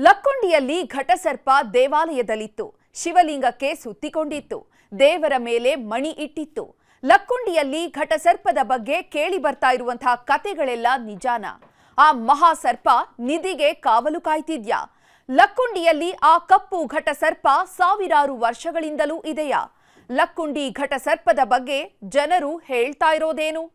ಲಕ್ಕುಂಡಿಯಲ್ಲಿ ಘಟಸರ್ಪ ದೇವಾಲಯದಲ್ಲಿತ್ತು. ಶಿವಲಿಂಗಕ್ಕೆ ಸುತ್ತಿಕೊಂಡಿತ್ತು. ದೇವರ ಮೇಲೆ ಮಣಿ ಇಟ್ಟಿತ್ತು. ಲಕ್ಕುಂಡಿಯಲ್ಲಿ ಘಟಸರ್ಪದ ಬಗ್ಗೆ ಕೇಳಿ ಬರ್ತಾ ಇರುವಂತಹ ಕತೆಗಳೆಲ್ಲ ನಿಜಾನ? ಆ ಮಹಾಸರ್ಪ ನಿಧಿಗೆ ಕಾವಲು ಕಾಯ್ತಿದ್ಯಾ? ಲಕ್ಕುಂಡಿಯಲ್ಲಿ ಆ ಕಪ್ಪು ಘಟಸರ್ಪ ಸಾವಿರಾರು ವರ್ಷಗಳಿಂದಲೂ ಇದೆಯಾ? ಲಕ್ಕುಂಡಿ ಘಟಸರ್ಪದ ಬಗ್ಗೆ ಜನರು ಹೇಳ್ತಾ ಇರೋದೇನು?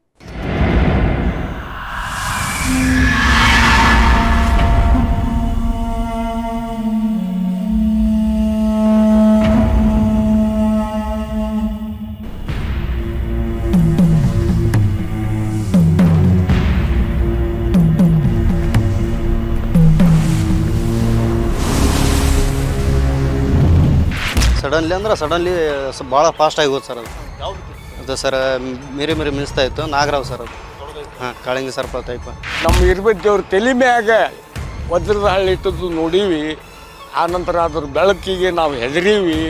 ಸಡನ್ಲಿ ಭಾಳ ಫಾಸ್ಟಾಗಿ ಹೋಗುತ್ತೆ ಸರ್. ಅದು ಸರ್ ಮೇರಿ ಮಿನಿಸ್ತಾ ಇತ್ತು. ನಾಗರಾವ್ ಸರ್ ಅದು. ಹಾಂ, ಕಾಳಿಂಗ ಸರ್ಪ ಟೈಪ್. ನಮ್ಮ ಇರ್ಬೇಕವ್ರ ತಲೆ ಮ್ಯಾಗ ವಜ್ರದ ಹಳ್ಳಿ ಇಟ್ಟದ್ದು ನೋಡೀವಿ. ಆನಂತರ ಅದ್ರ ಬೆಳಕಿಗೆ ನಾವು ಹೆದರೀವಿ.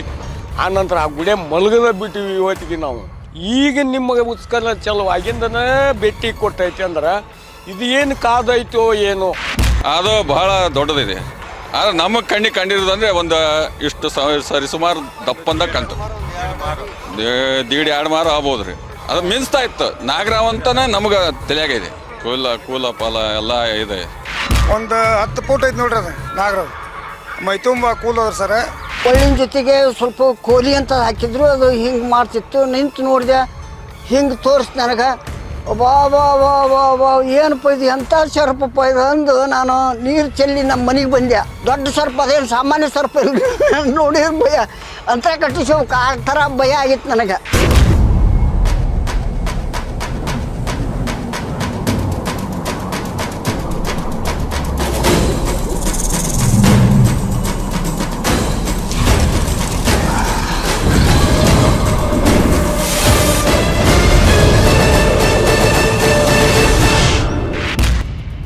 ಆನಂತರ ಆ ಗುಡಿ ಮಲಗದ ಬಿಟ್ಟಿವಿ ಇವತ್ತಿಗೆ ನಾವು. ಈಗ ನಿಮಗೆ ಉತ್ಕಲ ಚಲೋ ಆಗಿಂದನೇ ಭೇಟಿ ಕೊಟ್ಟೈತಿ ಅಂದ್ರೆ ಇದು ಏನು ಕಾದೈತೋ ಏನೋ. ಅದು ಬಹಳ ದೊಡ್ಡದಿದೆ. ಆದರೆ ನಮ್ಮ ಕಣ್ಣಿಗೆ ಕಂಡಿರೋದಂದ್ರೆ ಒಂದು ಇಷ್ಟು ಸರಿಸುಮಾರು ದಪ್ಪಂದ ಕಂತು ದೀಡ್ 2 ಮಾರು ಆಗ್ಬೋದು ರೀ. ಅದು ಮಿನ್ಸ್ತಾ ಇತ್ತು. ನಾಗರಾವ್ ಅಂತಾನೆ ನಮ್ಗೆ ತಿಳಿಯಾಗಿದೆ. ಕೂಲ ಪಾಲ ಎಲ್ಲ ಇದೆ. ಒಂದು 10 ಫೂಟ್ ಐತೆ ನೋಡ್ರಿ ಅದು ನಾಗರಾವ್. ಮೈ ತುಂಬ ಕೂಲ್ ಅದ್ರ ಸರ. ಒಳ್ಳಿನ ಜೊತೆಗೆ ಸ್ವಲ್ಪ ಕೋಲಿ ಅಂತ ಹಾಕಿದ್ರು. ಅದು ಹಿಂಗೆ ಮಾಡ್ತಿತ್ತು. ನಿಂತು ನೋಡಿದೆ, ಹಿಂಗೆ ತೋರಿಸ್ತು ನನಗೆ. ಬಾ ಬಾ ಬಾ ಬಾ ಬಾ ಏನಪ್ಪ ಇದು, ಎಂಥ ಸರ್ಪಪ್ಪ ಇದು ಅಂದು ನಾನು ನೀರು ಚೆಲ್ಲಿ ನಮ್ಮ ಮನೆಗೆ ಬಂದೆ. ದೊಡ್ಡ ಸರ್ಪ ಅದೇನು ಸಾಮಾನ್ಯ ಸರ್ಪ ಇಲ್ಲ. ನೋಡಿದ್ರೆ ಭಯ ಅಂತ ಕಟ್ಟಿಸೋಕೆ ಆ ಥರ ಭಯ ಆಗಿತ್ತು ನನಗೆ.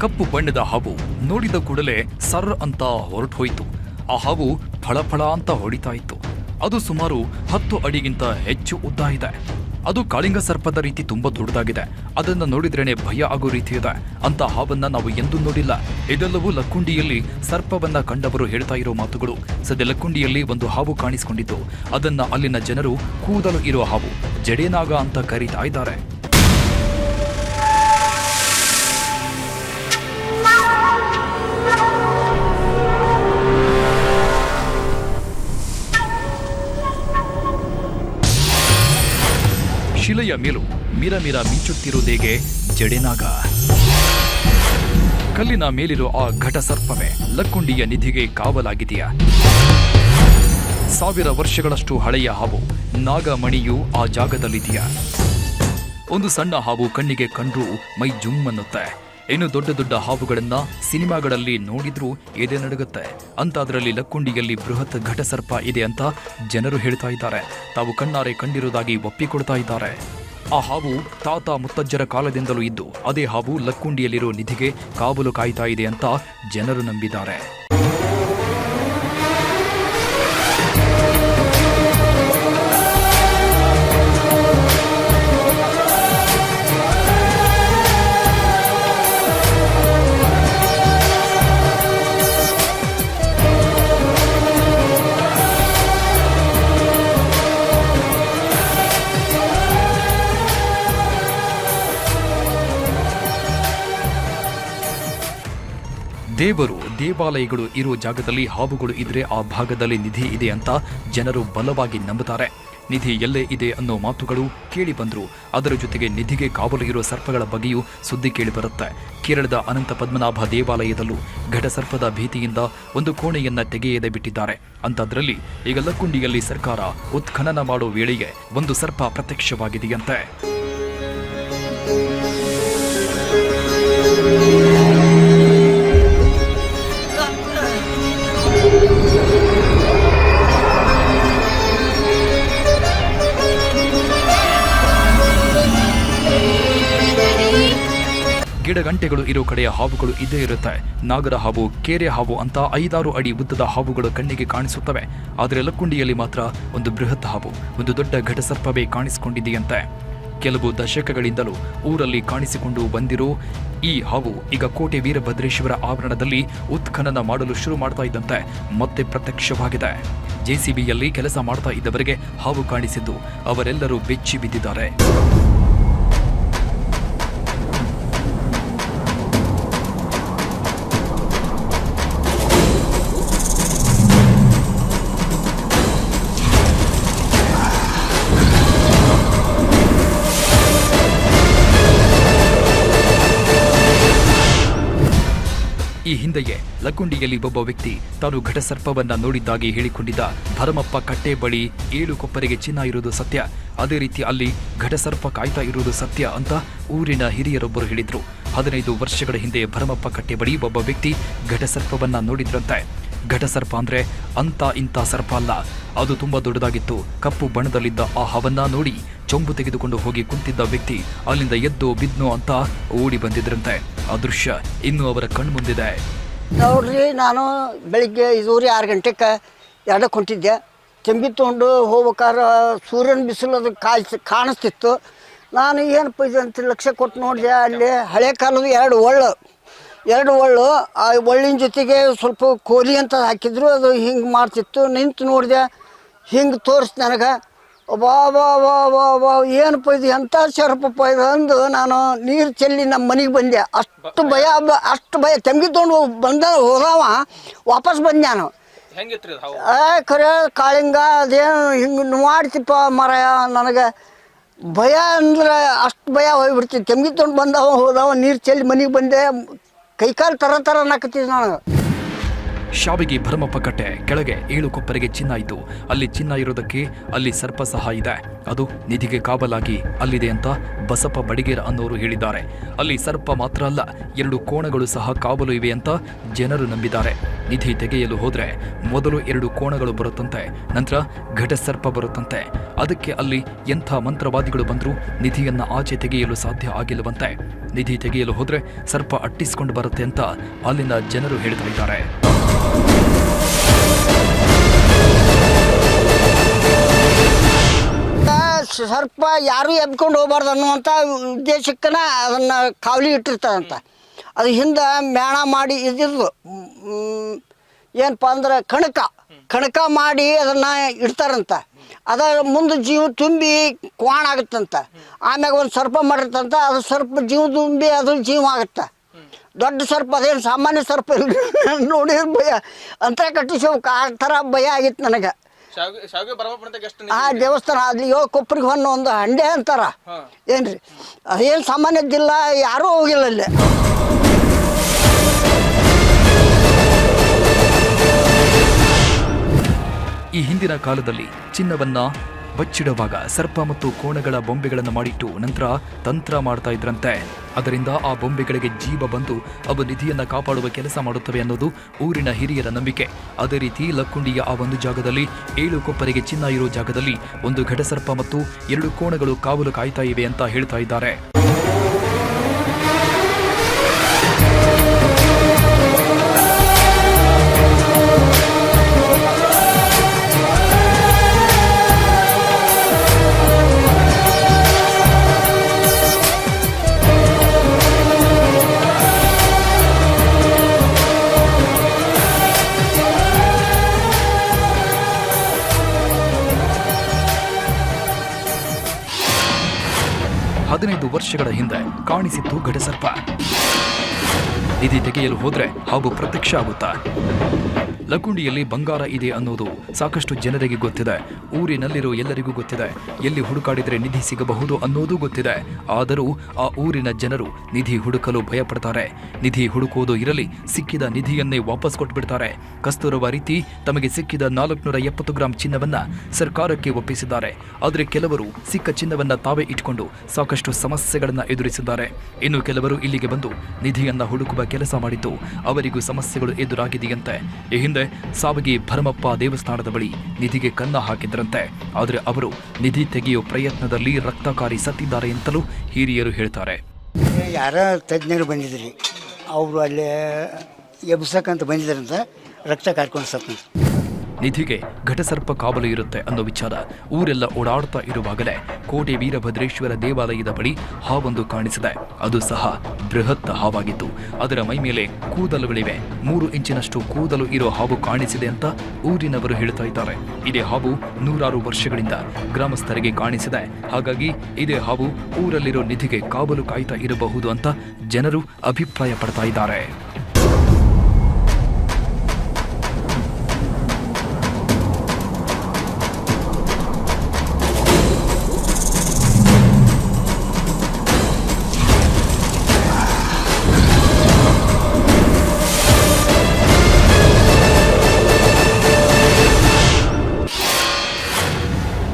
ಕಪ್ಪು ಬಣ್ಣದ ಹಾವು ನೋಡಿದ ಕೂಡಲೇ ಸರ್ ಅಂತ ಹೊರಟು ಹೋಯಿತು. ಆ ಹಾವು ಫಳಫಳ ಅಂತ ಹೊಡಿತಾ ಇತ್ತು. ಅದು ಸುಮಾರು 10 ಅಡಿಗಿಂತ ಹೆಚ್ಚು ಉದ್ದ ಇದೆ. ಅದು ಕಾಳಿಂಗ ಸರ್ಪದ ರೀತಿ ತುಂಬಾ ದೊಡ್ಡದಾಗಿದೆ. ಅದನ್ನ ನೋಡಿದ್ರೇನೆ ಭಯ ಆಗೋ ರೀತಿ ಇದೆ. ಅಂತ ಹಾವನ್ನ ನಾವು ಎಂದೂ ನೋಡಿಲ್ಲ. ಇದೆಲ್ಲವೂ ಲಕ್ಕುಂಡಿಯಲ್ಲಿ ಸರ್ಪವನ್ನ ಕಂಡವರು ಹೇಳ್ತಾ ಇರೋ ಮಾತುಗಳು. ಸದ್ಯ ಲಕ್ಕುಂಡಿಯಲ್ಲಿ ಒಂದು ಹಾವು ಕಾಣಿಸಿಕೊಂಡಿದ್ದು. ಅದನ್ನ ಅಲ್ಲಿನ ಜನರು ಕೂದಲು ಇರೋ ಹಾವು, ಜಡೇನಾಗ ಅಂತ ಕರೀತಾ ಇದ್ದಾರೆ. ಶಿಲೆಯ ಮೇಲೂ ಮಿರ ಮಿಂಚುತ್ತಿರುವುದೇಗೆ ಜಡೇನಾಗ. ಕಲ್ಲಿನ ಮೇಲಿರೋ ಆ ಘಟಸರ್ಪವೇ ಲಕ್ಕುಂಡಿಯ ನಿಧಿಗೆ ಕಾವಲಾಗಿದೆಯಾ? 1000 ವರ್ಷಗಳಷ್ಟು ಹಳೆಯ ಹಾವು ನಾಗಮಣಿಯು ಆ ಜಾಗದಲ್ಲಿದೆಯಾ? ಒಂದು ಸಣ್ಣ ಹಾವು ಕಣ್ಣಿಗೆ ಕಂಡ್ರೂ ಮೈ ಜುಮ್ ಅನ್ನುತ್ತೆ. ಇನ್ನು ದೊಡ್ಡ ದೊಡ್ಡ ಹಾವುಗಳನ್ನ ಸಿನಿಮಾಗಳಲ್ಲಿ ನೋಡಿದ್ರೂ ಎದೆ ನಡುಗುತ್ತೆ. ಅಂತಾದ್ರಲ್ಲಿ ಲಕ್ಕುಂಡಿಯಲ್ಲಿ ಬೃಹತ್ ಘಟಸರ್ಪ ಇದೆ ಅಂತ ಜನರು ಹೇಳ್ತಾ ಇದ್ದಾರೆ. ತಾವು ಕಣ್ಣಾರೆ ಕಂಡಿರುವುದಾಗಿ ಒಪ್ಪಿಕೊಡ್ತಾ ಇದ್ದಾರೆ. ಆ ಹಾವು ತಾತ ಮುತ್ತಜ್ಜರ ಕಾಲದಿಂದಲೂ ಇದ್ದು ಅದೇ ಹಾವು ಲಕ್ಕುಂಡಿಯಲ್ಲಿರೋ ನಿಧಿಗೆ ಕಾವಲು ಕಾಯ್ತಾ ಇದೆ ಅಂತ ಜನರು ನಂಬಿದ್ದಾರೆ. ದೇವರು ದೇವಾಲಯಗಳು ಇರುವ ಜಾಗದಲ್ಲಿ ಹಾವುಗಳು ಇದ್ರೆ ಆ ಭಾಗದಲ್ಲಿ ನಿಧಿ ಇದೆ ಅಂತ ಜನರು ಬಲವಾಗಿ ನಂಬುತ್ತಾರೆ. ನಿಧಿ ಎಲ್ಲೇ ಇದೆ ಅನ್ನೋ ಮಾತುಗಳು ಕೇಳಿ ಬಂದ್ರು. ಅದರ ಜೊತೆಗೆ ನಿಧಿಗೆ ಕಾವಲು ಇರೋ ಸರ್ಪಗಳ ಬಗ್ಗೆಯೂ ಸುದ್ದಿ ಕೇಳಿ ಬರುತ್ತೆ. ಕೇರಳದ ಅನಂತ ಪದ್ಮನಾಭ ದೇವಾಲಯದಲ್ಲೂ ಘಟಸರ್ಪದ ಭೀತಿಯಿಂದ ಒಂದು ಕೋಣೆಯನ್ನ ತೆಗೆಯದೆ ಬಿಟ್ಟಿದ್ದಾರೆ. ಅಂತದ್ರಲ್ಲಿ ಈಗ ಲಕ್ಕುಂಡಿಯಲ್ಲಿ ಸರ್ಕಾರ ಉತ್ಖನನ ಮಾಡೋ ವೇಳೆಗೆ ಒಂದು ಸರ್ಪ ಪ್ರತ್ಯಕ್ಷವಾಗಿದೆಯಂತೆ. ಗಿಡಗಂಟೆಗಳು ಇರೋ ಕಡೆಯ ಹಾವುಗಳು ಇದ್ದೇ ಇರುತ್ತೆ. ನಾಗರ ಹಾವು, ಕೇರೆ ಹಾವು ಅಂತ 5-6 ಅಡಿ ಉದ್ದದ ಹಾವುಗಳು ಕಣ್ಣಿಗೆ ಕಾಣಿಸುತ್ತವೆ. ಆದರೆ ಲಕ್ಕುಂಡಿಯಲ್ಲಿ ಮಾತ್ರ ಒಂದು ಬೃಹತ್ ಹಾವು, ಒಂದು ದೊಡ್ಡ ಘಟಸರ್ಪವೇ ಕಾಣಿಸಿಕೊಂಡಿದೆಯಂತೆ. ಕೆಲವು ದಶಕಗಳಿಂದಲೂ ಊರಲ್ಲಿ ಕಾಣಿಸಿಕೊಂಡು ಬಂದಿರೋ ಈ ಹಾವು ಈಗ ಕೋಟೆ ವೀರಭದ್ರೇಶ್ವರ ಆವರಣದಲ್ಲಿ ಉತ್ಖನನ ಮಾಡಲು ಶುರು ಮಾಡ್ತಾ ಇದ್ದಂತೆ ಮತ್ತೆ ಪ್ರತ್ಯಕ್ಷವಾಗಿದೆ. ಜೆಸಿಬಿಯಲ್ಲಿ ಕೆಲಸ ಮಾಡ್ತಾ ಇದ್ದವರಿಗೆ ಹಾವು ಕಾಣಿಸಿದ್ದು ಅವರೆಲ್ಲರೂ ಬೆಚ್ಚಿ ಬಿದ್ದಿದ್ದಾರೆ. ಈ ಹಿಂದೆಯೇ ಲಕ್ಕುಂಡಿಯಲ್ಲಿ ಒಬ್ಬ ವ್ಯಕ್ತಿ ತಾನು ಘಟಸರ್ಪವನ್ನ ನೋಡಿದ್ದಾಗಿ ಹೇಳಿಕೊಂಡಿದ್ದ. ಭರಮಪ್ಪ ಕಟ್ಟೆ ಬಳಿ 7 ಕೊಪ್ಪರಿಗೆ ಚಿನ್ನ ಇರುವುದು ಸತ್ಯ, ಅದೇ ರೀತಿ ಅಲ್ಲಿ ಘಟಸರ್ಪ ಕಾಯ್ತಾ ಇರುವುದು ಸತ್ಯ ಅಂತ ಊರಿನ ಹಿರಿಯರೊಬ್ಬರು ಹೇಳಿದ್ರು. 15 ವರ್ಷಗಳ ಹಿಂದೆ ಭರಮಪ್ಪ ಕಟ್ಟೆ ಬಳಿ ಒಬ್ಬ ವ್ಯಕ್ತಿ ಘಟಸರ್ಪವನ್ನ ನೋಡಿದ್ರಂತೆ. ಘಟಸರ್ಪ ಅಂದ್ರೆ ಅಂತ ಇಂಥ ಸರ್ಪ ಅಲ್ಲ, ಅದು ತುಂಬಾ ದೊಡ್ಡದಾಗಿತ್ತು. ಕಪ್ಪು ಬಣ್ಣದಲ್ಲಿದ್ದ ಆ ಹಾವನ್ನ ನೋಡಿ ಚೊಂಬು ತೆಗೆದುಕೊಂಡು ಹೋಗಿ ಕುಂತಿದ್ದ ವ್ಯಕ್ತಿ ಅಲ್ಲಿಂದ ಎದ್ದೋ ಬಿದ್ನೋ ಅಂತ ಓಡಿ ಬಂದಿದ್ರಂತೆ. ಆ ದೃಶ್ಯ ಇನ್ನೂ ಅವರ ಕಣ್ಮುಂದಿದೆ. ನೋಡ್ರಿ, ನಾನು ಬೆಳಿಗ್ಗೆ 5:30-6 ಗಂಟೆಗೆ ಎರಡಕ್ಕೆ ಹೊಂಟಿದ್ದೆ. ತೆಂಬಿ ತೊಗೊಂಡು ಹೋಗ್ಬೇಕಾದ್ರೆ ಸೂರ್ಯನ ಬಿಸಿಲು ಅದು ಕಾಣಿಸ್ತಿತ್ತು. ನಾನು ಏನಪ್ಪ ಇದು ಅಂತ ಲಕ್ಷ್ಯ ಕೊಟ್ಟು ನೋಡಿದೆ. ಅಲ್ಲಿ ಹಳೆ ಕಾಲದ 2 ಒಳ್ಳು ಆ ಒಳ್ಳಿನ ಜೊತೆಗೆ ಸ್ವಲ್ಪ ಕೋಲಿ ಅಂತ ಹಾಕಿದ್ರು. ಅದು ಹಿಂಗೆ ಮಾಡ್ತಿತ್ತು. ನಿಂತು ನೋಡಿದೆ, ಹಿಂಗೆ ತೋರಿಸಿ ನನಗೆ. ಬಾ ಬಾ ಬಾ ಬಾ ಬಾ ಏನಪ್ಪ ಇದು ಎಂಥ ಶರಪಪ್ಪ ಇದು ಅಂದು ನಾನು ನೀರು ಚೆಲ್ಲಿ ನಮ್ಮ ಮನೆಗೆ ಬಂದೆ. ಅಷ್ಟು ಭಯ ತೆಂಗಿ ತೊಗೊಂಡು ಹೋದವ ವಾಪಸ್ ಬಂದೆ ನಾನು. ಖರೆ ಕಾಳಿಂಗ ಅದೇನು ಹಿಂಗೆ ಮಾಡ್ತಿಪ್ಪ ಮರ. ನನಗೆ ಭಯ ಅಂದ್ರೆ ಅಷ್ಟು ಭಯ ಹೋಗ್ಬಿಡ್ತಿತ್ತು. ತೆಂಗಿ ತೊಗೊಂಡು ಹೋದವ ನೀರು ಚೆಲ್ಲಿ ಮನೆಗೆ ಬಂದೆ. ಕೈಕಾಲು ತರ ನಾಕತ್ತಿದ್ದು ನಾನು. ಶಾವಿಗೆ ಭರಮಪ್ಪ ಕಟ್ಟೆ ಕೆಳಗೆ 7 ಕೊಪ್ಪರಿಗೆ ಚಿನ್ನ ಇದ್ದು, ಅಲ್ಲಿ ಚಿನ್ನ ಇರೋದಕ್ಕೆ ಅಲ್ಲಿ ಸರ್ಪ ಸಹ ಇದೆ. ಅದು ನಿಧಿಗೆ ಕಾವಲಾಗಿ ಅಲ್ಲಿದೆ ಅಂತ ಬಸಪ್ಪ ಬಡಿಗೇರ ಅನ್ನೋರು ಹೇಳಿದ್ದಾರೆ. ಅಲ್ಲಿ ಸರ್ಪ ಮಾತ್ರ ಅಲ್ಲ, 2 ಕೋಣಗಳು ಸಹ ಕಾವಲು ಇವೆ ಅಂತ ಜನರು ನಂಬಿದ್ದಾರೆ. ನಿಧಿ ತೆಗೆಯಲು ಹೋದ್ರೆ ಮೊದಲು 2 ಕೋಣಗಳು ಬರುತ್ತಂತೆ, ನಂತರ ಘಟಸರ್ಪ ಬರುತ್ತಂತೆ. ಅದಕ್ಕೆ ಅಲ್ಲಿ ಎಂಥ ಮಂತ್ರವಾದಿಗಳು ಬಂದರೂ ನಿಧಿಯನ್ನ ಆಚೆ ತೆಗೆಯಲು ಸಾಧ್ಯ ಆಗಿಲ್ಲವಂತೆ. ನಿಧಿ ತೆಗೆಯಲು ಹೋದ್ರೆ ಸರ್ಪ ಅಟ್ಟಿಸಿಕೊಂಡು ಬರುತ್ತೆ ಅಂತ ಅಲ್ಲಿನ ಜನರು ಹೇಳ್ತಾ ಇದ್ದಾರೆ. ಸರ್ಪ ಯಾರು ಎಬ್ಕೊಂಡು ಹೋಗ್ಬಾರ್ದು ಅನ್ನುವಂಥ ಉದ್ದೇಶಕ್ಕನ ಅದನ್ನು ಕಾವಲಿ ಇಟ್ಟಿರ್ತಾರಂತ. ಅದು ಹಿಂದೆ ಮೇಣ ಮಾಡಿ ಇದ್ದಿದ್ದು ಏನಪ್ಪ ಅಂದ್ರೆ ಕಣಕ ಮಾಡಿ ಅದನ್ನು ಇಡ್ತಾರಂತ. ಅದರ ಮುಂದೆ ಜೀವ ತುಂಬಿ ಕ್ವಾಣ ಆಗುತ್ತಂತ. ಆಮ್ಯಾಗ ಒಂದು ಸರ್ಪ ಮಾಡಿರ್ತಂತ, ಅದು ಸರ್ಪ ಜೀವ ತುಂಬಿ ಅದು ಜೀವ ಆಗುತ್ತೆ. ದೊಡ್ಡ ಸರ್ಪ ಅದೇನು ಸಾಮಾನ್ಯ ಸರ್ಪ ನೋಡಿ ಭಯ ಅಂತ ಕಟ್ಟಿಸೋಕೆ ಆ ಥರ ಭಯ ಆಗಿತ್ತು ನನಗೆ. ಆ ದೇವಸ್ಥಾನ ಅಲ್ಲಿ 7 ಕೊಪ್ಪರಿಗೆ ಒಂದು ಹಂಡೆ ಅಂತಾರ ಏನ್ರಿ, ಅದೇನು ಸಾಮಾನ್ಯದ್ದಿಲ್ಲ, ಯಾರೂ ಹೋಗಿಲ್ಲ ಅಲ್ಲಿ. ಈ ಹಿಂದಿನ ಕಾಲದಲ್ಲಿ ಚಿನ್ನವನ್ನ ಬಚ್ಚಿಡುವಾಗ ಸರ್ಪ ಮತ್ತು ಕೋಣಗಳ ಬೊಂಬೆಗಳನ್ನು ಮಾಡಿಟ್ಟು ನಂತರ ತಂತ್ರ ಮಾಡ್ತಾ ಇದ್ರಂತೆ. ಅದರಿಂದ ಆ ಬೊಂಬೆಗಳಿಗೆ ಜೀವ ಬಂದು ಅವು ನಿಧಿಯನ್ನ ಕಾಪಾಡುವ ಕೆಲಸ ಮಾಡುತ್ತವೆ ಅನ್ನೋದು ಊರಿನ ಹಿರಿಯರ ನಂಬಿಕೆ. ಅದೇ ರೀತಿ ಲಕ್ಕುಂಡಿಯ ಆ ಒಂದು ಜಾಗದಲ್ಲಿ 7 ಕೊಪ್ಪರಿಗೆ ಚಿನ್ನ ಇರೋ ಜಾಗದಲ್ಲಿ ಒಂದು ಘಟಸರ್ಪ ಮತ್ತು 2 ಕೋಣಗಳು ಕಾವಲು ಕಾಯ್ತಾ ಇವೆ ಅಂತ ಹೇಳ್ತಾ ಇದ್ದಾರೆ. ವರ್ಷಗಳ ಹಿಂದೆ ಕಾಣಿಸಿತ್ತು ಘಟಸರ್ಪ. ನಿಧಿ ತೆಗೆಯಲು ಹೋದ್ರೆ ಹಾವು ಪ್ರತ್ಯಕ್ಷ ಆಗುತ್ತಾ? ಲಕ್ಕುಂಡಿಯಲ್ಲಿ ಬಂಗಾರ ಇದೆ ಅನ್ನೋದು ಸಾಕಷ್ಟು ಜನರಿಗೆ ಗೊತ್ತಿದೆ. ಊರಿನಲ್ಲಿರೋ ಎಲ್ಲರಿಗೂ ಗೊತ್ತಿದೆ. ಎಲ್ಲಿ ಹುಡುಕಾಡಿದರೆ ನಿಧಿ ಸಿಗಬಹುದು ಅನ್ನೋದು ಗೊತ್ತಿದೆ. ಆದರೂ ಆ ಊರಿನ ಜನರು ನಿಧಿ ಹುಡುಕಲು ಭಯಪಡ್ತಾರೆ. ನಿಧಿ ಹುಡುಕೋದು ಇರಲಿ, ಸಿಕ್ಕಿದ ನಿಧಿಯನ್ನೇ ವಾಪಸ್ ಕೊಟ್ಬಿಡ್ತಾರೆ. ಕಸ್ತೂರವ ರೀತಿ ತಮಗೆ ಸಿಕ್ಕಿದ 470 ಗ್ರಾಂ ಚಿನ್ನವನ್ನ ಸರ್ಕಾರಕ್ಕೆ ಒಪ್ಪಿಸಿದ್ದಾರೆ. ಆದರೆ ಕೆಲವರು ಸಿಕ್ಕ ಚಿನ್ನವನ್ನ ತಾವೇ ಇಟ್ಕೊಂಡು ಸಾಕಷ್ಟು ಸಮಸ್ಯೆಗಳನ್ನ ಎದುರಿಸಿದ್ದಾರೆ. ಇನ್ನು ಕೆಲವರು ಇಲ್ಲಿಗೆ ಬಂದು ನಿಧಿಯನ್ನ ಹುಡುಕುವ ಕೆಲಸ ಮಾಡಿದ್ದು ಅವರಿಗೂ ಸಮಸ್ಯೆಗಳು ಎದುರಾಗಿದೆಯಂತೆ. ಈ ಹಿಂದೆ ಸಾವಗಿ ಭರಮಪ್ಪ ದೇವಸ್ಥಾನದ ಬಳಿ ನಿಧಿಗೆ ಕನ್ನ ಹಾಕಿದ್ರಂತೆ. ಆದರೆ ಅವರು ನಿಧಿ ತೆಗೆಯೋ ಪ್ರಯತ್ನದಲ್ಲಿ ರಕ್ತಕಾರಿ ಸತ್ತಿದ್ದಾರೆ ಅಂತಲೂ ಹಿರಿಯರು ಹೇಳ್ತಾರೆ. ಯಾರ ತಜ್ಞರು ಬಂದಿದ್ರಿ, ಅವರು ಅಲ್ಲೇ ಎಬ್ಸಕ್ಕಂತ ಬಂದಿದ್ರಂತ ರಕ್ತ ಕಾರ್ಕೊಂಡು ಸತ್ತ. ನಿಧಿಗೆ ಘಟಸರ್ಪ ಕಾವಲು ಇರುತ್ತೆ ಅನ್ನೋ ವಿಚಾರ ಊರೆಲ್ಲ ಓಡಾಡ್ತಾ ಇರುವಾಗಲೇ ಕೋಟೆ ವೀರಭದ್ರೇಶ್ವರ ದೇವಾಲಯದ ಬಳಿ ಹಾವೊಂದು ಕಾಣಿಸಿದೆ. ಅದು ಸಹ ಬೃಹತ್ ಹಾವಾಗಿತ್ತು. ಅದರ ಮೈ ಮೇಲೆ ಕೂದಲುಗಳಿವೆ. 3 ಇಂಚಿನಷ್ಟು ಕೂದಲು ಇರೋ ಹಾವು ಕಾಣಿಸಿದೆ ಅಂತ ಊರಿನವರು ಹೇಳ್ತಾ ಇದ್ದಾರೆ. ಇದೇ ಹಾವು 100 ವರ್ಷಗಳಿಂದ ಗ್ರಾಮಸ್ಥರಿಗೆ ಕಾಣಿಸಿದೆ. ಹಾಗಾಗಿ ಇದೇ ಹಾವು ಊರಲ್ಲಿರೋ ನಿಧಿಗೆ ಕಾವಲು ಕಾಯ್ತಾ ಇರಬಹುದು ಅಂತ ಜನರು ಅಭಿಪ್ರಾಯ ಪಡ್ತಾ ಇದ್ದಾರೆ.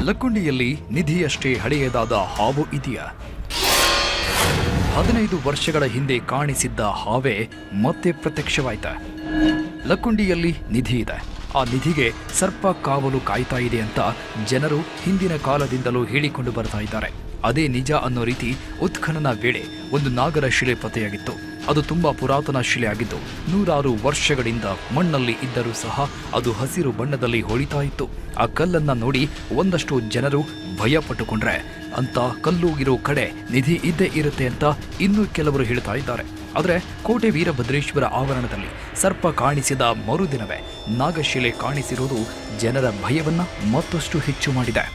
ಲಕ್ಕುಂಡಿಯಲ್ಲಿ ನಿಧಿಯಷ್ಟೇ ಹಳೆಯದಾದ ಹಾವು ಇದೆಯಾ? 15 ವರ್ಷಗಳ ಹಿಂದೆ ಕಾಣಿಸಿದ್ದ ಹಾವೇ ಮತ್ತೆ ಪ್ರತ್ಯಕ್ಷವಾಯ್ತ. ಲಕ್ಕುಂಡಿಯಲ್ಲಿ ನಿಧಿ ಇದೆ. ಆ ನಿಧಿಗೆ ಸರ್ಪ ಕಾವಲು ಕಾಯ್ತಾ ಇದೆ ಅಂತ ಜನರು ಹಿಂದಿನ ಕಾಲದಿಂದಲೂ ಹೇಳಿಕೊಂಡು ಬರ್ತಾ ಇದ್ದಾರೆ. ಅದೇ ನಿಜ ಅನ್ನೋ ರೀತಿ ಉತ್ಖನನ ವೇಳೆ ಒಂದು ನಾಗರ ಶಿಲೆ ಪತ್ತೆಯಾಗಿತ್ತು. ಅದು ತುಂಬಾ ಪುರಾತನ ಶಿಲೆ ಆಗಿದ್ದು 100 ವರ್ಷಗಳಿಂದ ಮಣ್ಣಲ್ಲಿ ಇದ್ದರೂ ಸಹ ಅದು ಹಸಿರು ಬಣ್ಣದಲ್ಲಿ ಹೊಳಿತಾ ಇತ್ತು. ಆ ಕಲ್ಲನ್ನ ನೋಡಿ ಒಂದಷ್ಟು ಜನರು ಭಯ ಪಟ್ಟುಕೊಂಡ್ರೆ ಅಂತ ಕಲ್ಲು ಇರೋ ಕಡೆ ನಿಧಿ ಇದ್ದೇ ಇರುತ್ತೆ ಅಂತ ಇನ್ನೂ ಕೆಲವರು ಹೇಳ್ತಾ ಇದ್ದಾರೆ. ಆದರೆ ಕೋಟೆ ವೀರಭದ್ರೇಶ್ವರ ಆವರಣದಲ್ಲಿ ಸರ್ಪ ಕಾಣಿಸಿದ ಮರುದಿನವೇ ನಾಗಶಿಲೆ ಕಾಣಿಸಿರುವುದು ಜನರ ಭಯವನ್ನ ಮತ್ತಷ್ಟು ಹೆಚ್ಚು ಮಾಡಿದೆ.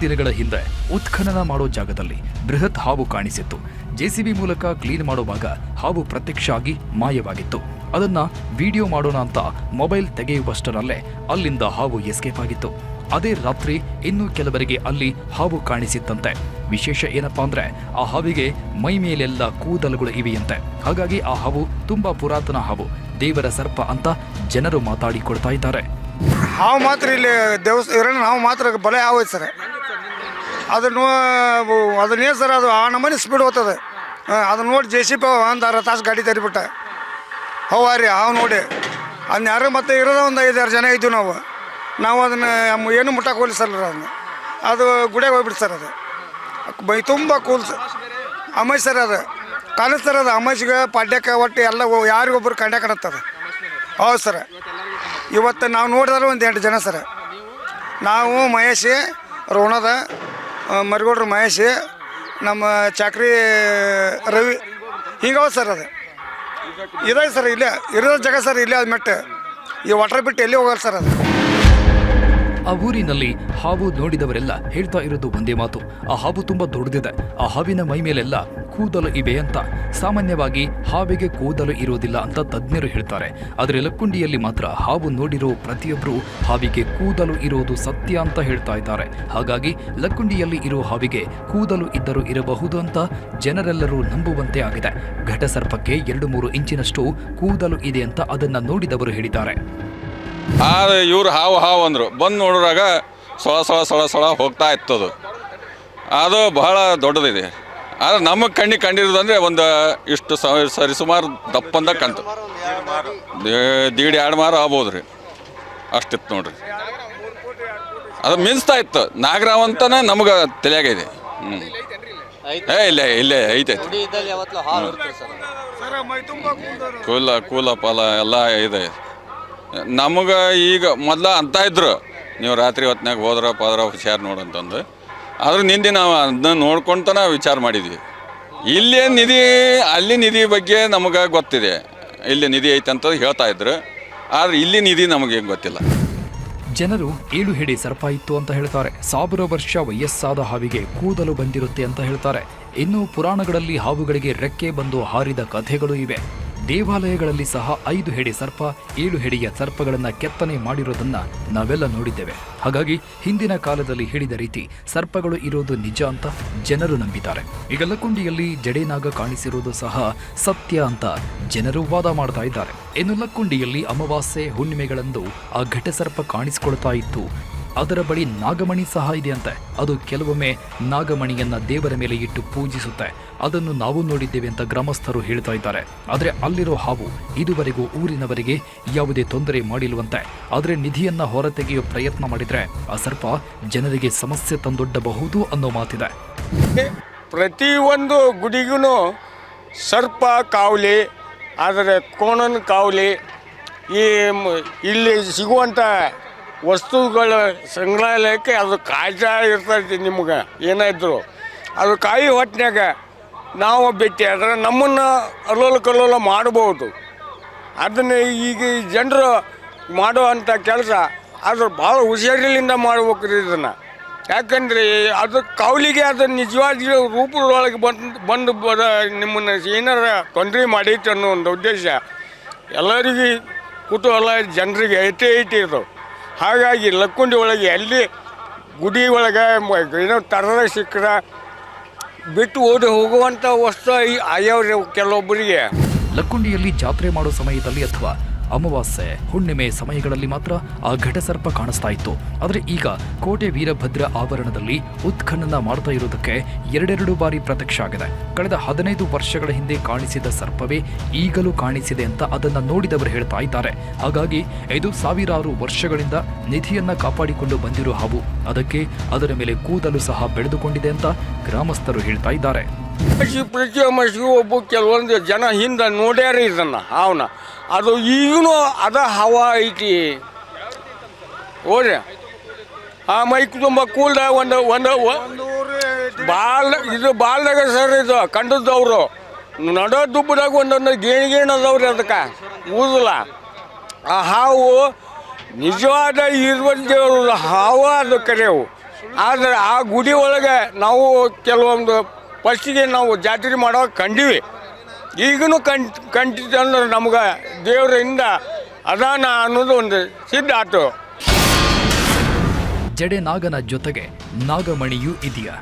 ದಿನಗಳ ಹಿಂದೆ ಉತ್ಖನನ ಮಾಡೋ ಜಾಗದಲ್ಲಿ ಬೃಹತ್ ಹಾವು ಕಾಣಿಸಿತ್ತು. ಜೆಸಿಬಿ ಮೂಲಕ ಕ್ಲೀನ್ ಮಾಡುವಾಗ ಹಾವು ಪ್ರತ್ಯಕ್ಷ ಆಗಿ ಮಾಯವಾಗಿತ್ತು. ಅದನ್ನ ವಿಡಿಯೋ ಮಾಡೋಣ ಅಂತ ಮೊಬೈಲ್ ತೆಗೆಯುವಷ್ಟರಲ್ಲೇ ಅಲ್ಲಿಂದ ಹಾವು ಎಸ್ಕೇಪ್ ಆಗಿತ್ತು. ಅದೇ ರಾತ್ರಿ ಇನ್ನೂ ಕೆಲವರಿಗೆ ಅಲ್ಲಿ ಹಾವು ಕಾಣಿಸಿತ್ತಂತೆ. ವಿಶೇಷ ಏನಪ್ಪಾ ಅಂದ್ರೆ ಆ ಹಾವಿಗೆ ಮೈ ಮೇಲೆಲ್ಲ ಕೂದಲುಗಳು ಇವೆಯಂತೆ. ಹಾಗಾಗಿ ಆ ಹಾವು ತುಂಬಾ ಪುರಾತನ ಹಾವು, ದೇವರ ಸರ್ಪ ಅಂತ ಜನರು ಮಾತಾಡಿಕೊಡ್ತಾ ಇದ್ದಾರೆ. ಹಾವು ಮಾತ್ರ ಇಲ್ಲಿ ದೇವಸ್ಥಾನ ಹಾವು ಮಾತ್ರ ಬಲೆ ಹಾವು ಐತೆ ಸರ್. ಅದನ್ನೇ ಸರ್ ಅದು ಆ ನಮೂನಿ ಸ್ಪೀಡ್ ಹೋಗ್ತದೆ. ಅದನ್ನ ನೋಡಿ JCB ಒಂದು ಅರ್ಧ ತಾಸು ಗಾಡಿ ತರಿಬಿಟ್ಟ. ಹೌವಾರಿ ಹಾವು ನೋಡಿ ಅದನ್ನ ಯಾರು ಮತ್ತೆ ಇರೋದ ಒಂದು 5-6 ಜನ ಇದ್ದೀವಿ ನಾವು ಅದನ್ನು ಏನು ಮುಟ್ಟಕ್ಕೆ ಹೋಗ್ಲಿ ಸರ್. ಅದು ಗುಡಿಯಾಗ ಹೋಗ್ಬಿಟ್ಟು ಸರ್. ಅದು ಬೈ ತುಂಬ ಕೂಲ್ ಅಮೈಸ್ ಸರ್. ಅದು ಕಾಣಿಸ್ತಾರೆ. ಅದು ಅಮೈಸ್ಗೆ ಪಾಡ್ಯಕ್ಕೆ ಒಟ್ಟು ಎಲ್ಲ ಯಾರಿಗೊಬ್ಬರು ಕಂಡ ಕಾಣುತ್ತದೆ. ಹೌದು ಸರ್. ಇವತ್ತು ನಾವು ನೋಡಿದ್ರೆ ಒಂದು 8 ಜನ ಸರ್. ನಾವು ಮಹೇಶ್, ರೋಣದ ಮರಿಗೌಡ್ರು ಮಹೇಶ್, ನಮ್ಮ ಚಾಕ್ರಿ ರವಿ, ಹಿಂಗವ ಸರ್. ಅದು ಇದೆ ಸರ್. ಇಲ್ಲೇ ಇರೋ ಜಾಗ ಸರ್. ಇಲ್ಲೇ ಅದು ಮೆಟ್ಟು ಈ ವಾಟರ್ ಬಿಟ್ಟು ಎಲ್ಲಿ ಹೋಗಲ್ಲ ಸರ್. ಅದು ಆ ಊರಿನಲ್ಲಿ ಹಾವು ನೋಡಿದವರೆಲ್ಲ ಹೇಳ್ತಾ ಇರೋದು ಒಂದೇ ಮಾತು, ಆ ಹಾವು ತುಂಬಾ ದೊಡ್ಡದಿದೆ, ಆ ಹಾವಿನ ಮೈ ಮೇಲೆಲ್ಲ ಕೂದಲು ಇವೆ ಅಂತ. ಸಾಮಾನ್ಯವಾಗಿ ಹಾವಿಗೆ ಕೂದಲು ಇರೋದಿಲ್ಲ ಅಂತ ತಜ್ಞರು ಹೇಳ್ತಾರೆ. ಆದರೆ ಲಕ್ಕುಂಡಿಯಲ್ಲಿ ಮಾತ್ರ ಹಾವು ನೋಡಿರೋ ಪ್ರತಿಯೊಬ್ಬರು ಹಾವಿಗೆ ಕೂದಲು ಇರೋದು ಸತ್ಯ ಅಂತ ಹೇಳ್ತಾ ಇದ್ದಾರೆ. ಹಾಗಾಗಿ ಲಕ್ಕುಂಡಿಯಲ್ಲಿ ಇರೋ ಹಾವಿಗೆ ಕೂದಲು ಇದ್ದರೂ ಇರಬಹುದು ಅಂತ ಜನರೆಲ್ಲರೂ ನಂಬುವಂತೆ ಆಗಿದೆ. ಘಟಸರ್ಪಕ್ಕೆ 2-3 ಇಂಚಿನಷ್ಟು ಕೂದಲು ಇದೆ ಅಂತ ಅದನ್ನ ನೋಡಿದವರು ಹೇಳಿದ್ದಾರೆ. ಇವ್ರು ಹಾವು ಅಂದರು. ಬಂದು ನೋಡೋರಾಗ ಸೊಳ ಹೋಗ್ತಾ ಇತ್ತದು. ಅದು ಬಹಳ ದೊಡ್ಡದಿದೆ. ಆದರೆ ನಮ್ಮ ಕಂಡಿರೋದಂದರೆ ಒಂದು ಇಷ್ಟು ಸರಿಸುಮಾರು ದಪ್ಪಂದ ಕಂತು 1.5-2 ಮಾರು ಆಗ್ಬೋದು ರೀ. ಅಷ್ಟಿತ್ತು ನೋಡ್ರಿ. ಅದು ಮಿಂಚ್ತಾ ಇತ್ತು. ನಾಗರಾವ್ ಅಂತನೇ ನಮಗೆ ತಲೆಯಾಗಿದೆ. ಇಲ್ಲೇ ಐತೆ. ಕೂಲ ಪಾಲ ಎಲ್ಲ ಇದೆ. ನಮಗೆ ಈಗ ಮೊದಲ ಅಂತ ಇದ್ರು, ನೀವು ರಾತ್ರಿ ಹೊತ್ನಾಗ ಹೋದ್ರ ಹುಷಾರು ನೋಡಂತಂದು. ಆದ್ರೆ ನಿಂದೆ ನಾವು ಅದನ್ನ ನೋಡ್ಕೊಂತನ ವಿಚಾರ ಮಾಡಿದ್ವಿ. ಇಲ್ಲೇ ನಿಧಿ, ಅಲ್ಲಿ ನಿಧಿ ಬಗ್ಗೆ ನಮಗೆ ಗೊತ್ತಿದೆ. ಇಲ್ಲಿ ನಿಧಿ ಐತೆ ಅಂತ ಹೇಳ್ತಾ ಇದ್ರು. ಆದರೆ ಇಲ್ಲಿ ನಿಧಿ ನಮಗೆ ಗೊತ್ತಿಲ್ಲ. ಜನರು 7 ಹೆಡೆ ಸರ್ಪ ಇತ್ತು ಅಂತ ಹೇಳ್ತಾರೆ. 1000 ವರ್ಷ ವಯಸ್ಸಾದ ಹಾವಿಗೆ ಕೂದಲು ಬಂದಿರುತ್ತೆ ಅಂತ ಹೇಳ್ತಾರೆ. ಇನ್ನು ಪುರಾಣಗಳಲ್ಲಿ ಹಾವುಗಳಿಗೆ ರೆಕ್ಕೆ ಬಂದು ಹಾರಿದ ಕಥೆಗಳು ಇವೆ. ದೇವಾಲಯಗಳಲ್ಲಿ ಸಹ 5 ಹೆಡೆ ಸರ್ಪ, 7 ಹೆಡೆಯ ಸರ್ಪಗಳನ್ನ ಕೆತ್ತನೆ ಮಾಡಿರೋದನ್ನ ನಾವೆಲ್ಲ ನೋಡಿದ್ದೇವೆ. ಹಾಗಾಗಿ ಹಿಂದಿನ ಕಾಲದಲ್ಲಿ ಹೇಳಿದ ರೀತಿ ಸರ್ಪಗಳು ಇರೋದು ನಿಜ ಅಂತ ಜನರು ನಂಬಿದ್ದಾರೆ. ಈಗ ಲಕ್ಕುಂಡಿಯಲ್ಲಿ ಜಡೇನಾಗ ಕಾಣಿಸಿರೋದು ಸಹ ಸತ್ಯ ಅಂತ ಜನರು ವಾದ ಮಾಡ್ತಾ ಇದ್ದಾರೆ. ಇನ್ನು ಲಕ್ಕುಂಡಿಯಲ್ಲಿ ಅಮಾವಾಸ್ಯೆ ಹುಣ್ಣಿಮೆಗಳಂದು ಆ ಘಟಸರ್ಪ ಕಾಣಿಸಿಕೊಳ್ತಾ ಇತ್ತು. ಅದರ ಬಳಿ ನಾಗಮಣಿ ಸಹ ಇದೆಯಂತೆ. ಅದು ಕೆಲವೊಮ್ಮೆ ನಾಗಮಣಿಯನ್ನ ದೇವರ ಮೇಲೆ ಇಟ್ಟು ಪೂಜಿಸುತ್ತೆ. ಅದನ್ನು ನಾವು ನೋಡಿದ್ದೇವೆ ಅಂತ ಗ್ರಾಮಸ್ಥರು ಹೇಳ್ತಾ ಇದ್ದಾರೆ. ಆದರೆ ಅಲ್ಲಿರೋ ಹಾವು ಇದುವರೆಗೂ ಊರಿನವರಿಗೆ ಯಾವುದೇ ತೊಂದರೆ ಮಾಡಿಲ್ವಂತೆ. ಆದರೆ ನಿಧಿಯನ್ನ ಹೊರತೆಗೆಯುವ ಪ್ರಯತ್ನ ಮಾಡಿದ್ರೆ ಆ ಸರ್ಪ ಜನರಿಗೆ ಸಮಸ್ಯೆ ತಂದೊಡ್ಡಬಹುದು ಅನ್ನೋ ಮಾತಿದೆ. ಪ್ರತಿಯೊಂದು ಗುಡಿಗೂ ಸರ್ಪ ಕಾವಲಿ, ಆದರೆ ಕೋಣನ ಕಾವಲಿ, ಇಲ್ಲಿ ಸಿಗುವಂಥ ವಸ್ತುಗಳ ಸಂಗ್ರಹಾಲಯಕ್ಕೆ ಅದು ಕಾಯ್ತಾ ಇರ್ತೈತಿ. ನಿಮ್ಗೆ ಏನಾದ್ರು ಅದು ಕಾಯಿ ಹೊಟ್ಟಿನಾಗ ನಾವು ಭೇಟಿ ಆದರೆ ನಮ್ಮನ್ನು ಅಲ್ಲೋಲ ಕಲ್ಲೋಲ ಮಾಡ್ಬೋದು. ಅದನ್ನು ಈಗ ಜನರು ಮಾಡುವಂಥ ಕೆಲಸ ಅದು ಭಾಳ ಹುಷಾರಿಲಿಂದ ಮಾಡ್ಬೇಕ್ರಿ ಇದನ್ನು. ಯಾಕಂದರೆ ಅದು ಕಾವಲಿಗೆ ಅದು ನಿಜವಾದ ರೂಪದೊಳಗೆ ಬಂದು ನಿಮ್ಮನ್ನು ಏನಾರ ತೊಂದರೆ ಮಾಡೈತೆ ಅನ್ನೋ ಒಂದು ಉದ್ದೇಶ ಎಲ್ಲರಿಗೂ ಕುತೂಹಲ ಜನರಿಗೆ ಐಟೇ ಇರ್ತವೆ. ಹಾಗಾಗಿ ಲಕ್ಕುಂಡಿ ಒಳಗೆ ಎಲ್ಲಿ ಗುಡಿ ಒಳಗೆ ಏನೋ ತರದ ಸಿಕ್ಕರೆ ಬಿಟ್ಟು ಓಡಿ ಹೋಗುವಂಥ ವಸ್ತು ಆಯವ್ರಿ ಕೆಲವೊಬ್ಬರಿಗೆ. ಲಕ್ಕುಂಡಿಯಲ್ಲಿ ಜಾತ್ರೆ ಮಾಡೋ ಸಮಯದಲ್ಲಿ ಅಥವಾ ಅಮಾವಾಸ್ಯೆ, ಹುಣ್ಣಿಮೆ ಸಮಯಗಳಲ್ಲಿ ಮಾತ್ರ ಆ ಘಟಸರ್ಪ ಕಾಣಿಸ್ತಾ ಇತ್ತು. ಆದರೆ ಈಗ ಕೋಟೆ ವೀರಭದ್ರ ಆವರಣದಲ್ಲಿ ಉತ್ಖನನ ಮಾಡ್ತಾ ಇರೋದಕ್ಕೆ ಎರಡೆರಡು ಬಾರಿ ಪ್ರತ್ಯಕ್ಷ ಆಗಿದೆ. ಕಳೆದ 15 ವರ್ಷಗಳ ಹಿಂದೆ ಕಾಣಿಸಿದ ಸರ್ಪವೇ ಈಗಲೂ ಕಾಣಿಸಿದೆ ಅಂತ ಅದನ್ನ ನೋಡಿದವರು ಹೇಳ್ತಾ ಇದ್ದಾರೆ. ಹಾಗಾಗಿ ಇದು ಸಾವಿರಾರು ವರ್ಷಗಳಿಂದ ನಿಧಿಯನ್ನ ಕಾಪಾಡಿಕೊಂಡು ಬಂದಿರೋ ಹಾವು. ಅದಕ್ಕೆ ಅದರ ಮೇಲೆ ಕೂದಲು ಸಹ ಬೆಳೆದುಕೊಂಡಿದೆ ಅಂತ ಗ್ರಾಮಸ್ಥರು ಹೇಳ್ತಾ ಇದ್ದಾರೆ. ಪ್ರತಿಯೊಮ್ಮೆ ಒಬ್ಬ ಕೆಲವೊಂದು ಜನ ಹಿಂದೆ ನೋಡ್ಯಾರ ಇದನ್ನ ಹಾವನ್ನ. ಅದು ಈಗಲೂ ಅದ ಹವಾ ಐತಿ ಓಡ್ರಿ. ಆ ಮೈಕ್ ತುಂಬ ಕೂಲ್ದ ಒಂದು ಬಾಲ್ದಾಗ ಸರ್ ಇದು ಕಂಡದವ್ರು ನಡೋ ದುಬ್ಬದಾಗ ಒಂದೊಂದು ಗೇಣು ಅದಾವ್ರಿ. ಅದಕ್ಕೆ ಊದಲ್ಲ ಆ ಹಾವು ನಿಜವಾದ ಇರುವಂಥ ಹಾವು ಅದು ಕರೆಯವು. ಆದರೆ ಆ ಗುಡಿ ಒಳಗೆ ನಾವು ಕೆಲವೊಂದು ಫಸ್ಟಿಗೆ ನಾವು ಜಾತ್ರೆ ಮಾಡೋ ಕಂಡೀವಿ. ಈಗಲೂ ಕಂಟಿದ್ದೆ ಅಂದ್ರೆ ನಮ್ಗೆ ದೇವರಿಂದ ಅದಾನ ಅನ್ನೋದು ಒಂದು ಸಿದ್ಧ ಆಯ್ತು. ಜಡೆ ನಾಗನ ಜೊತೆಗೆ ನಾಗಮಣಿಯೂ ಇದೆಯಾ?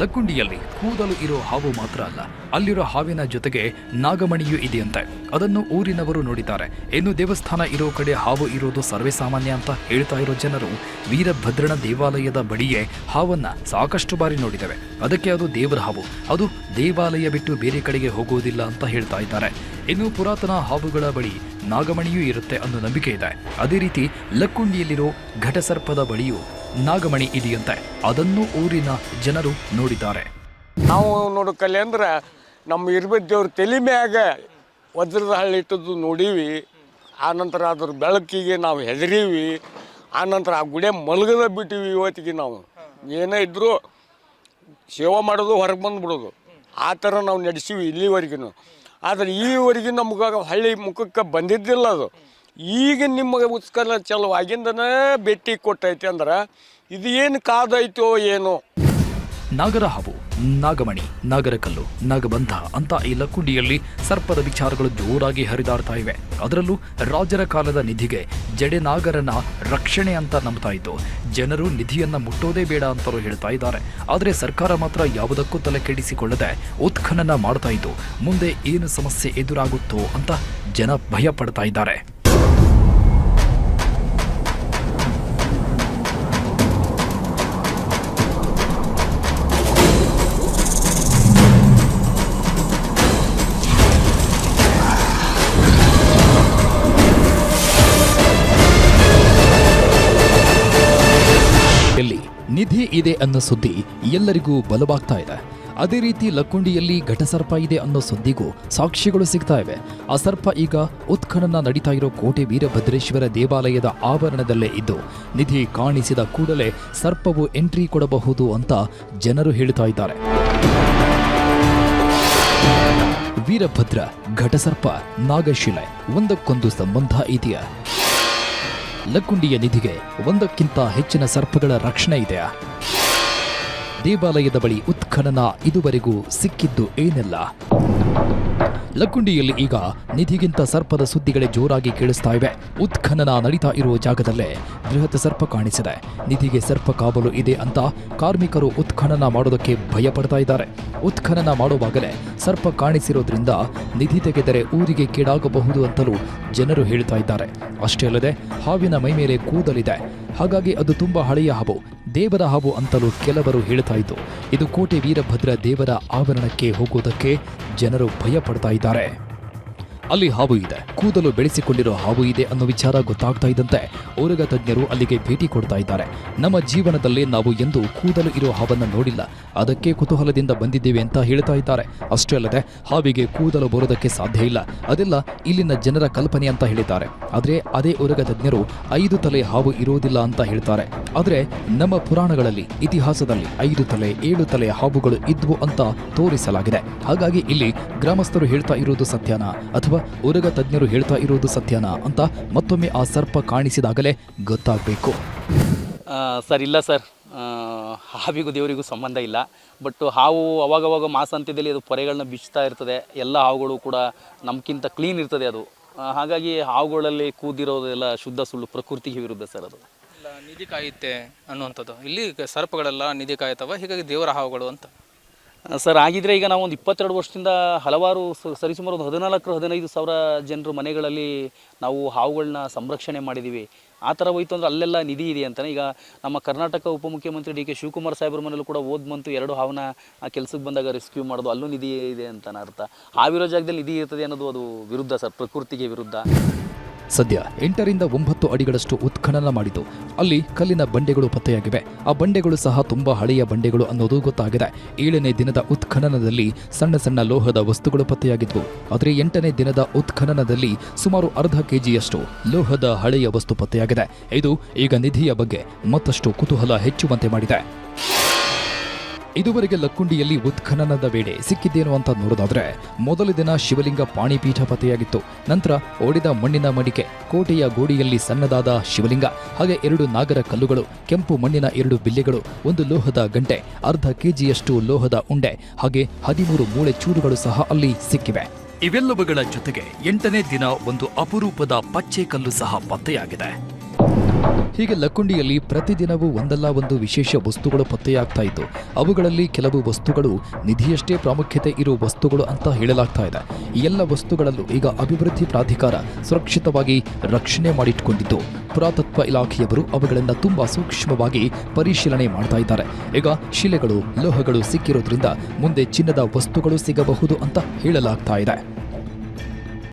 ಲಕ್ಕುಂಡಿಯಲ್ಲಿ ಕೂದಲು ಇರೋ ಹಾವು ಮಾತ್ರ ಅಲ್ಲ, ಅಲ್ಲಿರೋ ಹಾವಿನ ಜೊತೆಗೆ ನಾಗಮಣಿಯೂ ಇದೆಯಂತೆ. ಅದನ್ನು ಊರಿನವರು ನೋಡಿದ್ದಾರೆ. ಇನ್ನು ದೇವಸ್ಥಾನ ಇರೋ ಕಡೆ ಹಾವು ಇರೋದು ಸರ್ವೇ ಸಾಮಾನ್ಯ ಅಂತ ಹೇಳ್ತಾ ಇರೋ ಜನರು ವೀರಭದ್ರನ ದೇವಾಲಯದ ಬಳಿಯೇ ಹಾವನ್ನ ಸಾಕಷ್ಟು ಬಾರಿ ನೋಡಿದ್ದೇವೆ. ಅದಕ್ಕೆ ಅದು ದೇವರ ಹಾವು, ಅದು ದೇವಾಲಯ ಬಿಟ್ಟು ಬೇರೆ ಕಡೆಗೆ ಹೋಗುವುದಿಲ್ಲ ಅಂತ ಹೇಳ್ತಾ ಇದ್ದಾರೆ. ಇನ್ನು ಪುರಾತನ ಹಾವುಗಳ ಬಳಿ ನಾಗಮಣಿಯೂ ಇರುತ್ತೆ ಅನ್ನೋ ನಂಬಿಕೆ ಇದೆ. ಅದೇ ರೀತಿ ಲಕ್ಕುಂಡಿಯಲ್ಲಿರೋ ಘಟಸರ್ಪದ ಬಳಿಯೂ ನಾಗಮಣಿ ಇದೆಯಂತೆ. ಅದನ್ನು ಊರಿನ ಜನರು ನೋಡಿದ್ದಾರೆ. ನಾವು ನೋಡೋಕಲ್ಲಿ ಅಂದ್ರೆ ನಮ್ಮ ಇರ್ಬೇಕು ದೇವ್ರ ತಲೆ ಮ್ಯಾಗ ವಜ್ರದ ಹಳ್ಳಿ ಇಟ್ಟದ್ದು ನೋಡೀವಿ. ಆನಂತರ ಅದ್ರ ಬೆಳಕಿಗೆ ನಾವು ಹೆದರೀವಿ. ಆನಂತರ ಆ ಗುಡಿಯ ಮಲಗದ ಬಿಟ್ಟಿವಿ. ಇವತ್ತಿಗೆ ನಾವು ಏನೇ ಇದ್ದರೂ ಸೇವೆ ಮಾಡೋದು, ಹೊರಗೆ ಬಂದುಬಿಡೋದು, ಆ ಥರ ನಾವು ನಡೆಸೀವಿ ಇಲ್ಲಿವರೆಗೂ. ಆದರೆ ಈವರೆಗೂ ನಮ್ಗೆ ಹಳ್ಳಿ ಮುಖಕ್ಕೆ ಬಂದಿದ್ದಿಲ್ಲ ಅದು. ಈಗ ನಿಮಗೆ ಉತ್ಕಲ ಚಲೋ ಆಗಿಂದನೇ ಭೇಟಿ ಕೊಟ್ಟೈತೆ ಅಂದ್ರೆ ಇದು ಏನು ಕಾದೈತೋ ಏನೋ. ನಾಗರ ಹಾವು, ನಾಗಮಣಿ, ನಾಗರಕಲ್ಲು, ನಾಗಬಂಧ ಅಂತ ಈ ಲಕ್ಕುಂಡಿಯಲ್ಲಿ ಸರ್ಪದ ವಿಚಾರಗಳು ಜೋರಾಗಿ ಹರಿದಾಡ್ತಾ ಇವೆ. ಅದರಲ್ಲೂ ರಾಜರ ಕಾಲದ ನಿಧಿಗೆ ಜಡೆನಾಗರನ ರಕ್ಷಣೆ ಅಂತ ನಂಬ್ತಾ ಇತ್ತು. ಜನರು ನಿಧಿಯನ್ನ ಮುಟ್ಟೋದೇ ಬೇಡ ಅಂತಲೂ ಹೇಳ್ತಾ ಇದ್ದಾರೆ. ಆದರೆ ಸರ್ಕಾರ ಮಾತ್ರ ಯಾವುದಕ್ಕೂ ತಲೆ ಕೆಡಿಸಿಕೊಳ್ಳದೆ ಉತ್ಖನನ ಮಾಡ್ತಾ ಇದ್ದು ಮುಂದೆ ಏನು ಸಮಸ್ಯೆ ಎದುರಾಗುತ್ತೋ ಅಂತ ಜನ ಭಯ ಪಡ್ತಾ ಇದ್ದಾರೆ. ನಿಧಿ ಇದೆ ಅನ್ನೋ ಸುದ್ದಿ ಎಲ್ಲರಿಗೂ ಬಲವಾಗ್ತಾ ಇದೆ. ಅದೇ ರೀತಿ ಲಕ್ಕುಂಡಿಯಲ್ಲಿ ಘಟಸರ್ಪ ಇದೆ ಅನ್ನೋ ಸುದ್ದಿಗೂ ಸಾಕ್ಷ್ಯಗಳು ಸಿಗ್ತಾ ಇವೆ. ಆ ಸರ್ಪ ಈಗ ಉತ್ಖನನ ನಡೀತಾ ಇರೋ ಕೋಟೆ ವೀರಭದ್ರೇಶ್ವರ ದೇವಾಲಯದ ಆವರಣದಲ್ಲೇ ಇದ್ದು ನಿಧಿ ಕಾಣಿಸಿದ ಕೂಡಲೇ ಸರ್ಪವು ಎಂಟ್ರಿ ಕೊಡಬಹುದು ಅಂತ ಜನರು ಹೇಳ್ತಾ ಇದ್ದಾರೆ. ವೀರಭದ್ರ, ಘಟಸರ್ಪ, ನಾಗಶಿಲೆ ಒಂದಕ್ಕೊಂದು ಸಂಬಂಧ ಇದೆಯಾ? ಲಕ್ಕುಂಡಿಯ ನಿಧಿಗೆ ಒಂದಕ್ಕಿಂತ ಹೆಚ್ಚಿನ ಸರ್ಪಗಳ ರಕ್ಷಣೆ ಇದೆಯಾ? ದೇವಾಲಯದ ಬಳಿ ಉತ್ಖನನ ಇದುವರೆಗೂ ಸಿಕ್ಕಿದ್ದು ಏನೆಲ್ಲ? ಲಕ್ಕುಂಡಿಯಲ್ಲಿ ಈಗ ನಿಧಿಗಿಂತ ಸರ್ಪದ ಸುದ್ದಿಗಳೇ ಜೋರಾಗಿ ಕೇಳಿಸ್ತಾ ಇವೆ. ಉತ್ಖನನ ನಡೀತಾ ಇರುವ ಜಾಗದಲ್ಲೇ ಬೃಹತ್ ಸರ್ಪ ಕಾಣಿಸಿದೆ. ನಿಧಿಗೆ ಸರ್ಪ ಕಾವಲು ಇದೆ ಅಂತ ಕಾರ್ಮಿಕರು ಉತ್ಖನನ ಮಾಡೋದಕ್ಕೆ ಭಯ ಪಡ್ತಾ ಇದ್ದಾರೆ. ಉತ್ಖನನ ಮಾಡುವಾಗಲೇ ಸರ್ಪ ಕಾಣಿಸಿರೋದ್ರಿಂದ ನಿಧಿ ತೆಗೆದರೆ ಊರಿಗೆ ಕೇಡಾಗಬಹುದು ಅಂತಲೂ ಜನರು ಹೇಳ್ತಾ ಇದ್ದಾರೆ. ಅಷ್ಟೇ ಅಲ್ಲದೆ ಹಾವಿನ ಮೈ ಮೇಲೆ ಕೂದಲಿದೆ. ಹಾಗಾಗಿ ಅದು ತುಂಬಾ ಹಳೆಯ ಹಾವು, ದೇವರ ಹಾವು ಅಂತಲೂ ಕೆಲವರು ಹೇಳ್ತಾ ಇದ್ದು, ಇದು ಕೋಟೆ ವೀರಭದ್ರ ದೇವರ ಆವರಣಕ್ಕೆ ಹೋಗುವುದಕ್ಕೆ ಜನರು ಭಯ ಪಡ್ತಾ ಇದ್ದಾರೆ. ಅಲ್ಲಿ ಹಾವು ಇದೆ, ಕೂದಲು ಬೆಳೆಸಿಕೊಂಡಿರೋ ಹಾವು ಇದೆ ಅನ್ನೋ ವಿಚಾರ ಗೊತ್ತಾಗ್ತಾ ಇದ್ದಂತೆ ಓರಗ ತಜ್ಞರು ಅಲ್ಲಿಗೆ ಭೇಟಿ ಕೊಡ್ತಾ ಇದ್ದಾರೆ. ನಮ್ಮ ಜೀವನದಲ್ಲಿ ನಾವು ಎಂದೂ ಕೂದಲು ಇರೋ ಹಾವನ್ನು ನೋಡಿಲ್ಲ, ಅದಕ್ಕೆ ಕುತೂಹಲದಿಂದ ಬಂದಿದ್ದೇವೆ ಅಂತ ಹೇಳ್ತಾ ಇದ್ದಾರೆ. ಅಷ್ಟೇ ಅಲ್ಲದೆ ಹಾವಿಗೆ ಕೂದಲು ಬರೋದಕ್ಕೆ ಸಾಧ್ಯ ಇಲ್ಲ, ಅದೆಲ್ಲ ಇಲ್ಲಿನ ಜನರ ಕಲ್ಪನೆ ಅಂತ ಹೇಳಿದ್ದಾರೆ. ಆದರೆ ಅದೇ ಓರಗ ತಜ್ಞರು 5 ತಲೆ ಹಾವು ಇರೋದಿಲ್ಲ ಅಂತ ಹೇಳ್ತಾರೆ. ಆದರೆ ನಮ್ಮ ಪುರಾಣಗಳಲ್ಲಿ, ಇತಿಹಾಸದಲ್ಲಿ 5 ತಲೆ 7 ತಲೆ ಹಾವುಗಳು ಇದ್ವು ಅಂತ ತೋರಿಸಲಾಗಿದೆ. ಹಾಗಾಗಿ ಇಲ್ಲಿ ಗ್ರಾಮಸ್ಥರು ಹೇಳ್ತಾ ಇರೋದು ಸತ್ಯನಾ ಅಥವಾ ಓರಗ ತಜ್ಞರು ಹೇಳ್ತಾ ಇರೋದು ಸತ್ಯನಾ ಅಂತ ಮತ್ತೊಮ್ಮೆ ಆ ಸರ್ಪ ಕಾಣಿಸಿದಾಗಲೇ ಗೊತ್ತಾಗಬೇಕು. ಸರ್ ಇಲ್ಲ ಸರ್, ಹಾವಿಗೂ ದೇವರಿಗೂ ಸಂಬಂಧ ಇಲ್ಲ. ಬಟ್ ಹಾವು ಅವಾಗವಾಗ ಮಾಸಾಂತ್ಯದಲ್ಲಿ ಅದು ಪೊರೆಗಳನ್ನ ಬಿಚ್ತಾ ಇರ್ತದೆ. ಎಲ್ಲ ಹಾವುಗಳು ಕೂಡ ನಮ್ಗಿಂತ ಕ್ಲೀನ್ ಇರ್ತದೆ ಅದು. ಹಾಗಾಗಿ ಹಾವುಗಳಲ್ಲಿ ಕೂದಿರೋದೆಲ್ಲ ಶುದ್ಧ ಸುಳ್ಳು, ಪ್ರಕೃತಿಗೆ ವಿರುದ್ಧ ಸರ್ ಅದು. ನಿಧಿ ಕಾಯುತ್ತೆ ಅನ್ನುವಂಥದ್ದು, ಇಲ್ಲಿ ಸರ್ಪಗಳೆಲ್ಲ ನಿಧಿ ಕಾಯ್ತವ, ಹೀಗಾಗಿ ದೇವರ ಹಾವುಗಳು ಅಂತ. ಸರ್ ಆಗಿದ್ರೆ ಈಗ ನಾವು ಒಂದು 22 ವರ್ಷದಿಂದ ಹಲವಾರು ಸರಿಸುಮಾರು ಒಂದು 14-15 ಸಾವಿರ ಜನರು ಮನೆಗಳಲ್ಲಿ ನಾವು ಹಾವುಗಳನ್ನ ಸಂರಕ್ಷಣೆ ಮಾಡಿದ್ದೀವಿ. ಆ ಥರ ಹೋಯ್ತು ಅಂದರೆ ಅಲ್ಲೆಲ್ಲ ನಿಧಿ ಇದೆ ಅಂತಲೇ. ಈಗ ನಮ್ಮ ಕರ್ನಾಟಕ ಉಪಮುಖ್ಯಮಂತ್ರಿ ಡಿ ಕೆ ಶಿವಕುಮಾರ್ ಸಾಹೇಬ್ರ ಮನೇಲೂ ಕೂಡ ಮಂತು 2 ಹಾವನ್ನ ಕೆಲಸಕ್ಕೆ ಬಂದಾಗ ರೆಸ್ಕ್ಯೂ ಮಾಡೋದು, ಅಲ್ಲೂ ನಿಧಿ ಇದೆ ಅಂತ ಅರ್ಥ. ಹಾವಿರೋ ಜಾಗದಲ್ಲಿ ನಿಧಿ ಇರ್ತದೆ ಅನ್ನೋದು ಅದು ವಿರುದ್ಧ ಸರ್, ಪ್ರಕೃತಿಗೆ ವಿರುದ್ಧ. ಸದ್ಯ 8 ರಿಂದ 9 ಅಡಿಗಳಷ್ಟು ಉತ್ಖನನ ಮಾಡಿದ್ದು ಅಲ್ಲಿ ಕಲ್ಲಿನ ಬಂಡೆಗಳು ಪತ್ತೆಯಾಗಿವೆ. ಆ ಬಂಡೆಗಳು ಸಹ ತುಂಬಾ ಹಳೆಯ ಬಂಡೆಗಳು ಅನ್ನೋದು ಗೊತ್ತಾಗಿದೆ. 7ನೇ ದಿನದ ಉತ್ಖನನದಲ್ಲಿ ಸಣ್ಣ ಸಣ್ಣ ಲೋಹದ ವಸ್ತುಗಳು ಪತ್ತೆಯಾಗಿದ್ವು. ಆದರೆ 8ನೇ ದಿನದ ಉತ್ಖನನದಲ್ಲಿ ಸುಮಾರು ಅರ್ಧ ಕೆಜಿಯಷ್ಟು ಲೋಹದ ಹಳೆಯ ವಸ್ತು ಪತ್ತೆಯಾಗಿದೆ. ಇದು ಈಗ ನಿಧಿಯ ಬಗ್ಗೆ ಮತ್ತಷ್ಟು ಕುತೂಹಲ ಹೆಚ್ಚುವಂತೆ ಮಾಡಿದೆ. ಇದುವರೆಗೆ ಲಕ್ಕುಂಡಿಯಲ್ಲಿ ಉತ್ಖನನದ ವೇಳೆ ಸಿಕ್ಕಿದ್ದೇನು ಅಂತ ನೋಡೋದಾದ್ರೆ, ಮೊದಲ ದಿನ ಶಿವಲಿಂಗ ಪಾಣಿಪೀಠ ಪತ್ತೆಯಾಗಿತ್ತು. ನಂತರ ಒಡೆದ ಮಣ್ಣಿನ ಮಡಿಕೆ, ಕೋಟೆಯ ಗೋಡೆಯಲ್ಲಿ ಸಣ್ಣದಾದ ಶಿವಲಿಂಗ, ಹಾಗೆ 2 ನಾಗರ ಕಲ್ಲುಗಳು, ಕೆಂಪು ಮಣ್ಣಿನ 2 ಬಿಲ್ಲೆಗಳು, 1 ಲೋಹದ ಗಂಟೆ, ಅರ್ಧ ಕೆಜಿಯಷ್ಟು ಲೋಹದ ಉಂಡೆ, ಹಾಗೆ 13 ಮೂಳೆ ಚೂರುಗಳು ಸಹ ಅಲ್ಲಿ ಸಿಕ್ಕಿವೆ. ಇವೆಲ್ಲವುಗಳ ಜೊತೆಗೆ 8ನೇ ದಿನ ಒಂದು ಅಪರೂಪದ ಪಚ್ಚೆ ಕಲ್ಲು ಸಹ ಪತ್ತೆಯಾಗಿದೆ. ಹೀಗೆ ಲಕ್ಕುಂಡಿಯಲ್ಲಿ ಪ್ರತಿದಿನವೂ ಒಂದಲ್ಲ ಒಂದು ವಿಶೇಷ ವಸ್ತುಗಳು ಪತ್ತೆಯಾಗ್ತಾ ಇದ್ದು, ಅವುಗಳಲ್ಲಿ ಕೆಲವು ವಸ್ತುಗಳು ನಿಧಿಯಷ್ಟೇ ಪ್ರಾಮುಖ್ಯತೆ ಇರುವ ವಸ್ತುಗಳು ಅಂತ ಹೇಳಲಾಗ್ತಾ ಇದೆ. ಈ ಎಲ್ಲ ವಸ್ತುಗಳಲ್ಲೂ ಈಗ ಅಭಿವೃದ್ಧಿ ಪ್ರಾಧಿಕಾರ ಸುರಕ್ಷಿತವಾಗಿ ರಕ್ಷಣೆ ಮಾಡಿಟ್ಟುಕೊಂಡಿದ್ದು, ಪುರಾತತ್ವ ಇಲಾಖೆಯವರು ಅವುಗಳನ್ನು ತುಂಬಾ ಸೂಕ್ಷ್ಮವಾಗಿ ಪರಿಶೀಲನೆ ಮಾಡ್ತಾ ಇದ್ದಾರೆ. ಈಗ ಶಿಲೆಗಳು, ಲೋಹಗಳು ಸಿಕ್ಕಿರೋದ್ರಿಂದ ಮುಂದೆ ಚಿನ್ನದ ವಸ್ತುಗಳು ಸಿಗಬಹುದು ಅಂತ ಹೇಳಲಾಗ್ತಾ ಇದೆ.